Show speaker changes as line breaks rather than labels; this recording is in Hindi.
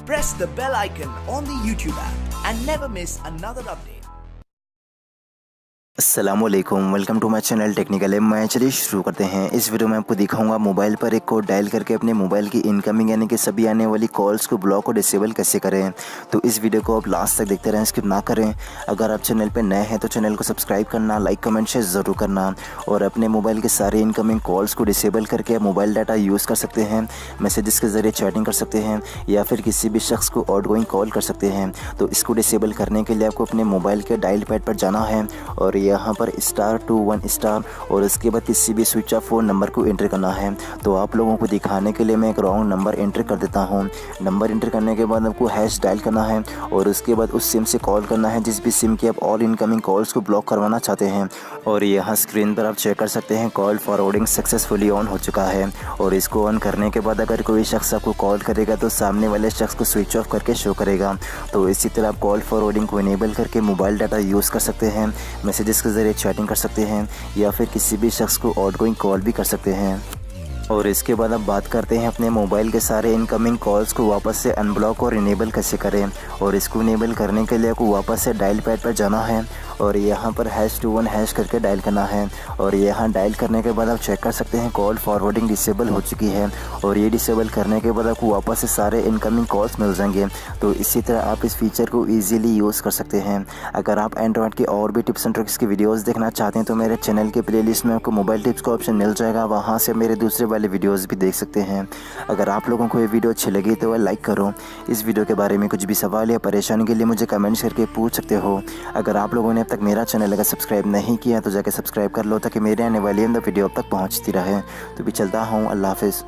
press the bell icon on the YouTube app and never miss another update.
अस्सलामुअलैकुम, welcome to my channel technical है। मैं चलिए शुरू करते हैं। इस वीडियो में आपको दिखाऊंगा मोबाइल पर एक कोड डायल करके अपने मोबाइल की इनकमिंग यानी कि सभी आने वाली कॉल्स को ब्लॉक और डिसेबल कैसे करें। तो इस वीडियो को आप लास्ट तक देखते रहें, स्किप ना करें। अगर आप चैनल पर नए हैं तो चैनल को सब्सक्राइब करना, लाइक कमेंट शेयर ज़रूर करना। और अपने मोबाइल के सारे इनकमिंग कॉल्स को डिसेबल करके आप मोबाइल डाटा यूज़ कर सकते हैं, मैसेजेस के ज़रिए चैटिंग कर सकते हैं या फिर किसी भी शख्स को आउटगोइंग कॉल कर सकते हैं। तो इसको डिसेबल करने के लिए आपको अपने मोबाइल के डायल पैड पर जाना है और यहाँ पर *21* और उसके बाद किसी भी स्विच ऑफ फ़ोन नंबर को एंटर करना है। तो आप लोगों को दिखाने के लिए मैं एक रॉन्ग नंबर एंटर कर देता हूं। नंबर एंटर करने के बाद आपको हैश डायल करना है और उसके बाद उस सिम से कॉल करना है जिस भी सिम की आप ऑल इनकमिंग कॉल्स को ब्लॉक करवाना चाहते हैं। और यहाँ स्क्रीन पर आप चेक कर सकते हैं कॉल फॉरवर्डिंग सक्सेसफुली ऑन हो चुका है। और इसको ऑन करने के बाद अगर कोई शख्स आपको कॉल करेगा तो सामने वाले शख्स को स्विच ऑफ करके शो करेगा। तो इसी तरह आप कॉल फॉरवर्डिंग को इनेबल करके मोबाइल डाटा यूज़ कर सकते हैं, मैसेजेस के ज़रिए चैटिंग कर सकते हैं या फिर किसी भी शख्स को आउटगोइंग कॉल भी कर सकते हैं। और इसके बाद अब बात करते हैं अपने मोबाइल के सारे इनकमिंग कॉल्स को वापस से अनब्लॉक और इनेबल कैसे करें। और इसको इनेबल करने के लिए आपको वापस से डायल पैड पर जाना है और यहाँ पर #21# करके डायल करना है। और यहाँ डायल करने के बाद आप चेक कर सकते हैं कॉल फॉरवर्डिंग डिसेबल हो चुकी है। और ये डिसेबल करने के बाद आपको वापस से सारे इनकमिंग कॉल्स मिल जाएंगे। तो इसी तरह आप इस फीचर को ईजिली यूज़ कर सकते हैं। अगर आप एंड्रॉयड की और भी टिप्स एंड ट्रिक्स की वीडियोज़ देखना चाहते हैं तो मेरे चैनल के प्लेलिस्ट में आपको मोबाइल टिप्स का ऑप्शन मिल जाएगा, वहाँ से मेरे दूसरे वाले वीडियोज़ भी देख सकते हैं। अगर आप लोगों को ये वीडियो अच्छी लगी तो वह लाइक करो। इस वीडियो के बारे में कुछ भी सवाल या परेशानी के लिए मुझे कमेंट्स करके पूछ सकते हो। अगर आप लोगों ने अब तक मेरा चैनल अगर सब्सक्राइब नहीं किया तो जाके सब्सक्राइब कर लो ताकि मेरे आने वाली वीडियो अब तक पहुंचती रहे। तो भी चलता हूँ, अल्लाह हाफिज़।